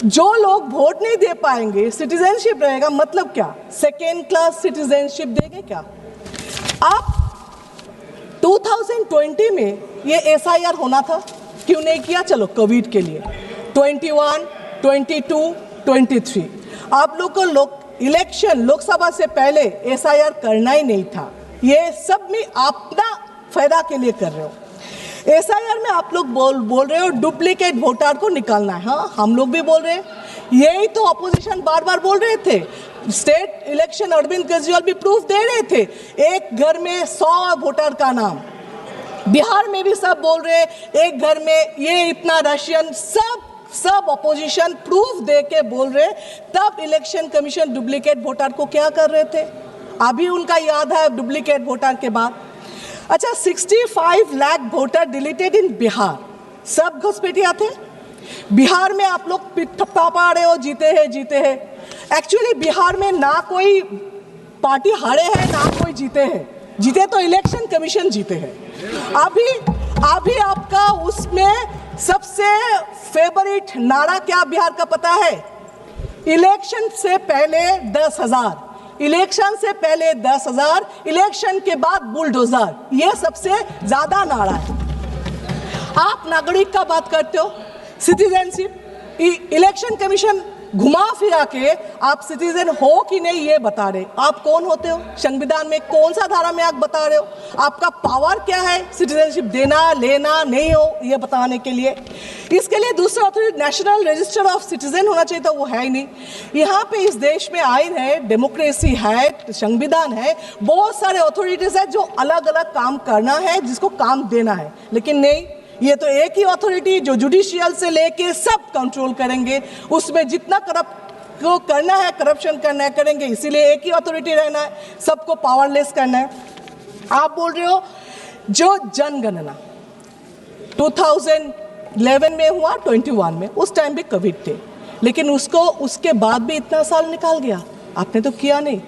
जो लोग वोट नहीं दे पाएंगे, सिटीजनशिप रहेगा, मतलब क्या, सेकेंड क्लास सिटीजनशिप देंगे क्या? आप 2020 में ये एसआईआर होना था, क्यों नहीं किया? चलो कोविड के लिए 21, 22, 23 आप लोग को इलेक्शन लोकसभा से पहले एसआईआर करना ही नहीं था। ये सब में अपना फायदा के लिए कर रहे हो। एसआईआर में आप लोग बोल रहे हो डुप्लीकेट वोटर को निकालना है। हाँ, हम लोग भी बोल रहे हैं, यही तो अपोजिशन बार बार बोल रहे थे। स्टेट इलेक्शन अरविंद केजरीवाल भी प्रूफ दे रहे थे, एक घर में 100 वोटर का नाम। बिहार में भी सब बोल रहे एक घर में ये इतना रशियन, सब अपोजिशन प्रूफ दे के बोल रहे। तब इलेक्शन कमीशन डुप्लीकेट वोटर को क्या कर रहे थे? अभी उनका याद है डुप्लीकेट वोटर के बाद। अच्छा, 65 लाख वोटर डिलीटेड इन बिहार, सब घुसपैठिया थे। बिहार में आप लोग पा रहे हो जीते हैं। एक्चुअली बिहार में ना कोई पार्टी हारे हैं ना कोई जीते हैं, जीते तो इलेक्शन कमीशन जीते हैं। अभी आपका उसमें सबसे फेवरेट नारा क्या बिहार का पता है? इलेक्शन से पहले 10,000, इलेक्शन से पहले 10,000, इलेक्शन के बाद बुलडोजर, ये सबसे ज्यादा नारा है। आप नागरिक का बात करते हो, सिटीजनशिप, इलेक्शन कमीशन घुमा फिरा के आप सिटीजन हो कि नहीं ये बता रहे। आप कौन होते हो? संविधान में कौन सा धारा में आप बता रहे हो? आपका पावर क्या है सिटीजनशिप देना लेना नहीं हो ये बताने के लिए? इसके लिए दूसरा authority national register of citizen होना चाहिए था, वो है ही नहीं। यहाँ पे इस देश में आइन है, डेमोक्रेसी है, संविधान है, बहुत सारे अथॉरिटीज है जो अलग अलग काम करना है, जिसको काम देना है, लेकिन नहीं, ये तो एक ही अथॉरिटी जो जुडिशियल से लेके सब कंट्रोल करेंगे। उसमें जितना करप्ट को करना है, करप्शन करना है, करेंगे। इसीलिए एक ही अथॉरिटी रहना है, सबको पावरलेस करना है। आप बोल रहे हो जो जनगणना 2011 में हुआ, 21 में, उस टाइम भी कोविड थे, लेकिन उसके बाद भी इतना साल निकाल गया, आपने तो किया नहीं।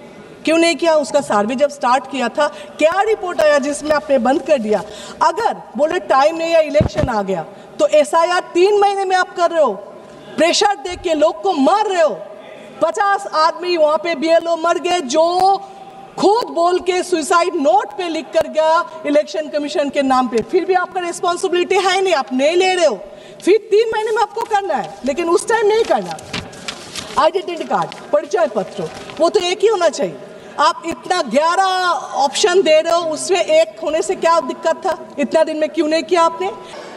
क्यों नहीं किया? उसका सर्वे जब स्टार्ट किया था, क्या रिपोर्ट आया जिसमें आपने बंद कर दिया? अगर बोले टाइम नहीं है, इलेक्शन आ गया, तो एसआईआर 3 महीने में आप कर रहे हो, प्रेशर दे के लोग को मार रहे हो। 50 आदमी वहां पे बीएलओ मर गए, जो खुद बोल के सुसाइड नोट पे लिख कर गया इलेक्शन कमीशन के नाम पे। फिर भी आपका रिस्पॉन्सिबिलिटी है नहीं, आप नहीं ले रहे हो। फिर 3 महीने में आपको करना है, लेकिन उस टाइम नहीं करना। आइडेंटिटी कार्ड, परिचय पत्र, वो तो एक ही होना चाहिए। आप इतना 11 ऑप्शन दे रहे हो, उसमें एक होने से क्या दिक्कत था? इतना दिन में क्यों नहीं किया आपने?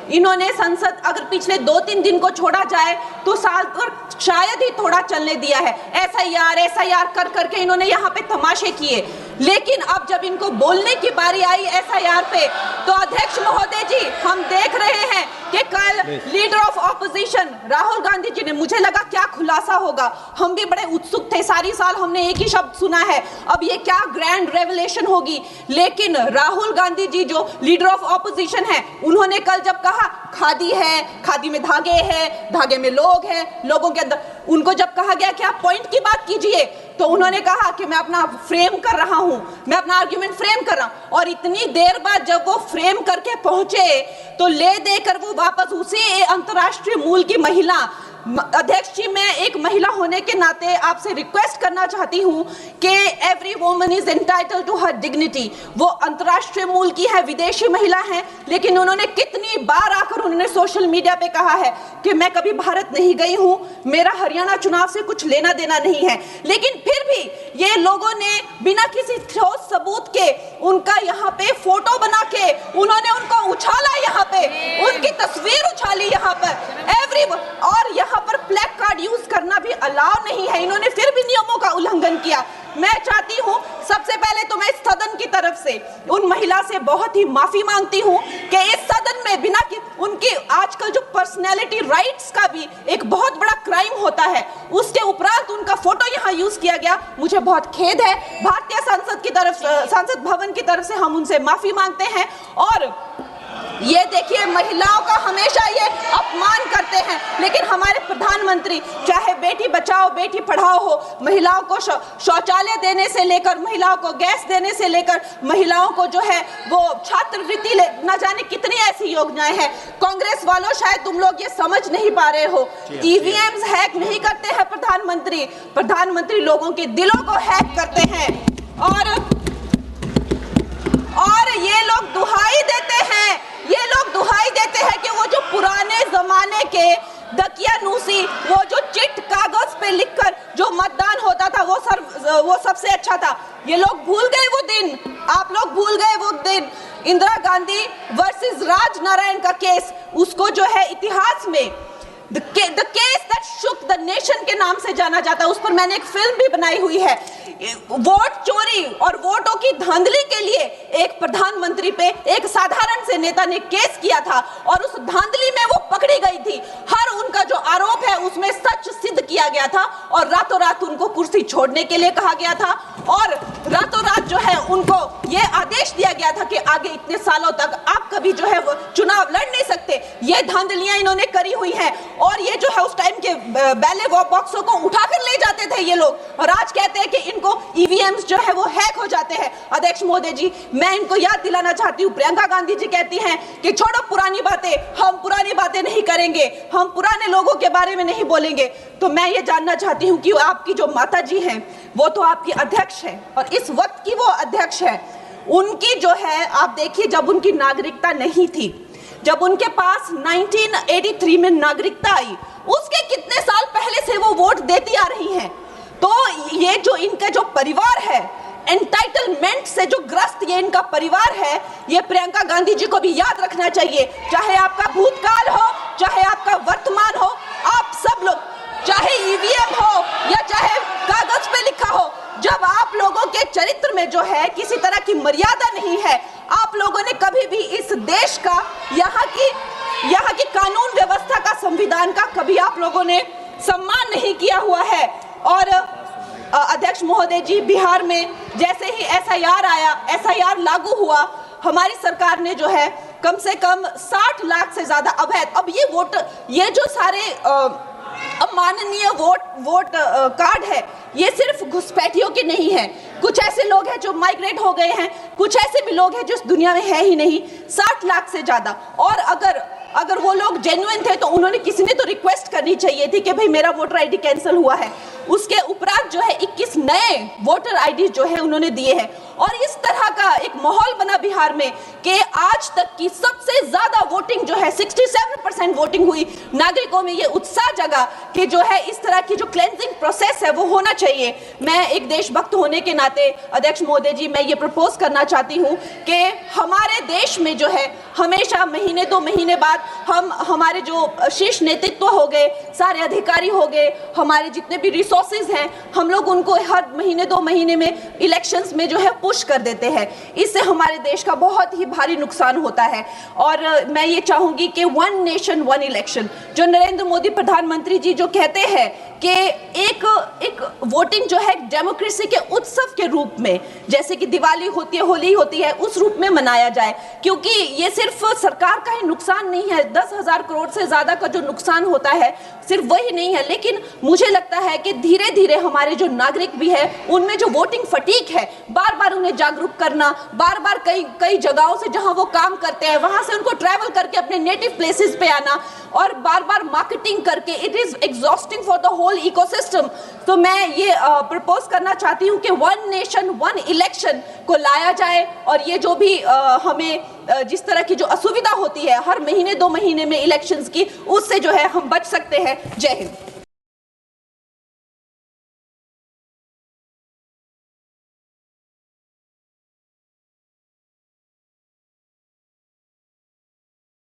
इन्होंने संसद अगर पिछले 2-3 दिन को छोड़ा जाए तो साल भर शायद ही थोड़ा चलने दिया है। एसआईआर कर करके इन्होंने यहाँ पे तमाशे किए, लेकिन अब जब इनको बोलने की बारी आई एसआईआर पे, तो अध्यक्ष महोदय जी, हम देख रहे हैं कि कल leader of opposition Rahul Gandhi ji ने, मुझे लगा क्या खुलासा होगा, हम भी बड़े उत्सुक थे, सारी साल हमने एक ही शब्द सुना है, अब ये क्या ग्रैंड रेवलेशन होगी। लेकिन राहुल गांधी जी जो लीडर ऑफ ऑपोजिशन है, उन्होंने कल जब कहा खादी है, खादी में धागे हैं, धागे में लोग हैं, लोगों के अंदर, उनको जब कहा गया कि आप पॉइंट की बात कीजिए, तो उन्होंने कहा कि मैं अपना फ्रेम कर रहा हूं, मैं अपना आर्ग्यूमेंट फ्रेम कर रहा हूं। और इतनी देर बाद जब वो फ्रेम करके पहुंचे, तो ले देकर वो वापस उसी अंतर्राष्ट्रीय मूल की महिला, अध्यक्ष जी, मैं एक महिला होने के नाते आपसे रिक्वेस्ट करना चाहती हूं कि every woman is entitled to her dignity. वो अंतर्राष्ट्रीय मूल की है, विदेशी महिला है, लेकिन उन्होंने कितनी बार आकर उन्होंने सोशल मीडिया पे कहा है कि मैं कभी भारत नहीं गई हूं, मेरा हरियाणा चुनाव से कुछ लेना देना नहीं है। लेकिन फिर भी ये लोगों ने बिना किसी ठोस सबूत के उनका यहाँ पे फोटो बना के उन्होंने उनको उछाला, यहाँ पे उनकी तस्वीर उछाली यहाँ पर और यहाँ पर प्लेक कार्ड यूज करना भी अलाउ नहीं है। इन्होंने फिर भी नियमों का उल्लंघन किया। मैं चाहती हूँ सबसे पहले तो मैं इस सदन की तरफ से उन महिला से बहुत ही माफी मांगती हूँ कि इस सदन में बिना कि उनकी आजकल जो पर्सनैलिटी राइट्स का भी एक बहुत बड़ा क्राइम होता है, उसके उपरांत उनका फोटो यहाँ यूज किया गया, मुझे बहुत खेद है। भारतीय संसद की तरफ, संसद भवन की तरफ से हम उनसे माफी मांगते हैं और ये देखिए, महिलाओं का हमेशा ये अपमान करते हैं, लेकिन हमारे प्रधानमंत्री चाहे बेटी बचाओ बेटी पढ़ाओ हो, महिलाओं को शौचालय देने से लेकर, महिलाओं को गैस देने से लेकर, महिलाओं को जो है वो छात्रवृत्ति न जाने कितनी ऐसी योजनाएं हैं। कांग्रेस वालों, शायद तुम लोग ये समझ नहीं पा रहे हो, ईवीएम्स हैक नहीं करते हैं प्रधानमंत्री लोगों के दिलों को हैक करते हैं। और ये लोग दुहाई देते हैं कि वो जो पुराने जमाने के दकियानूसी, वो जो चिट कागज पे लिखकर जो मतदान होता था वो सबसे अच्छा था। ये लोग भूल गए वो दिन, आप लोग भूल गए वो दिन। इंदिरा गांधी वर्सेस राज नारायण का केस, उसको जो है इतिहास में the case that shook the nation के नाम से जाना जाता है। उस पर मैंने एक फिल्म भी बनाई हुई है। वोट चोरी और वोटों की धांधली के लिए एक प्रधानमंत्री पे एक साधारण से नेता ने केस किया था और उस धांधली में वो पकड़ी गई थी। हर उनका जो आरोप है उसमें सच सिद्ध किया गया था और रातों रात उनको कुर्सी छोड़ने के लिए कहा गया था और रातों रात जो है उनको ये आदेश दिया गया था कि आगे इतने सालों तक आप कभी जो है वो चुनाव लड़ नहीं सकते। ये धांधलियां इन्होंने करी हुई हैं और ये जो है उस टाइम के बैलेट बॉक्सों को उठाकर ले जाते थे ये लोग और आज कहते हैं कि इनको ईवीएम्स जो है वो हैक हो जाते हैं। अध्यक्ष महोदय जी, मैं इनको याद दिलाना चाहती हूँ, प्रियंका गांधी जी कहती हैं कि छोड़ो पुरानी बातें, हम पुरानी बातें नहीं करेंगे, हम पुराने लोगों के बारे में नहीं बोलेंगे। तो मैं ये जानना चाहती हूँ कि आपकी जो माता जी हैं वो तो आपकी अध्यक्ष है और इस वक्त की वो अध्यक्ष है। उनकी जो है, आप देखिए, जब उनकी नागरिकता नहीं थी, जब उनके पास 1983 में नागरिकता आई, उसके कितने साल पहले से वो वोट देती आ रही हैं। तो ये जो इनका जो परिवार है, एंटाइटलमेंट से जो ग्रस्त ये इनका परिवार है, ये प्रियंका गांधी जी को भी याद रखना चाहिए। चाहे आपका भूतकाल हो, चाहे आपका वर्तमान हो, आप सब लोग, चाहे ईवीएम हो या चाहे कागज पे लिखा हो, जब आप लोगों के चरित्र में जो है किसी तरह की मर्यादा नहीं है, आप लोगों ने कभी भी इस देश का, यहाँ की कानून व्यवस्था का, संविधान का कभी आप लोगों ने सम्मान नहीं किया हुआ है। और अध्यक्ष महोदय जी, बिहार में जैसे ही एसआईआर आया, एसआईआर लागू हुआ, हमारी सरकार ने जो है कम से कम 60 लाख से ज्यादा अवैध, अब ये जो सारे अमाननीय वोट कार्ड है, ये सिर्फ घुसपैठियों के नहीं है। कुछ ऐसे लोग हैं जो माइग्रेट हो गए हैं, कुछ ऐसे भी लोग हैं जो इस दुनिया में है ही नहीं। 60 लाख से ज्यादा। और अगर वो लोग जेन्युइन थे तो उन्होंने, किसी ने तो रिक्वेस्ट करनी चाहिए थी कि भाई मेरा वोटर आईडी कैंसिल हुआ है। उसके उपरांत जो है 21 नए वोटर आईडी जो है उन्होंने दिए हैं और इस तरह का एक माहौल बना बिहार में कि आज तक की सबसे ज्यादा वोटिंग जो है 67% वोटिंग हुई। नागरिकों में ये उत्साह जगा कि जो है इस तरह की जो क्लेंजिंग प्रोसेस है वो होना चाहिए। मैं एक देशभक्त होने के नाते अध्यक्ष महोदय जी, मैं ये प्रपोज करना चाहती हूँ कि हमारे देश में जो है हमेशा महीने 2 महीने बाद हमारे जो शीर्ष नेतृत्व हो गए, सारे अधिकारी हो गए, हमारे जितने भी रिसोर्सेज हैं, हम लोग उनको हर महीने 2 महीने में इलेक्शंस में जो है पुश कर देते हैं। इससे हमारे देश का बहुत ही भारी नुकसान होता है। और मैं ये चाहूंगी कि 1 नेशन 1 इलेक्शन, जो नरेंद्र मोदी प्रधानमंत्री जी जो कहते हैं कि एक वोटिंग जो है डेमोक्रेसी के उत्सव के रूप में, जैसे कि दिवाली होती है, होली होती है, उस रूप में मनाया जाए। क्योंकि ये सिर्फ सरकार का ही नुकसान नहीं है, 10,000 करोड़ से ज्यादा का जो नुकसान होता है सिर्फ वही नहीं है, लेकिन मुझे लगता है कि धीरे धीरे हमारे जो नागरिक भी है उनमें जो वोटिंग फटीक है, बार बार उन्हें जागरूक करना, बार बार कई जगहों से जहां वो काम करते हैं वहां से उनको ट्रैवल करके अपने नेटिव प्लेसेस पे आना और बार बार मार्केटिंग करके, it is exhausting for the whole ecosystem. तो मैं ये प्रपोज करना चाहती हूँ कि 1 नेशन 1 इलेक्शन को लाया जाए और ये जो भी हमें जिस तरह की जो असुविधा होती है हर महीने 2 महीने में इलेक्शंस की, उससे जो है हम बच सकते हैं। जय हिंद।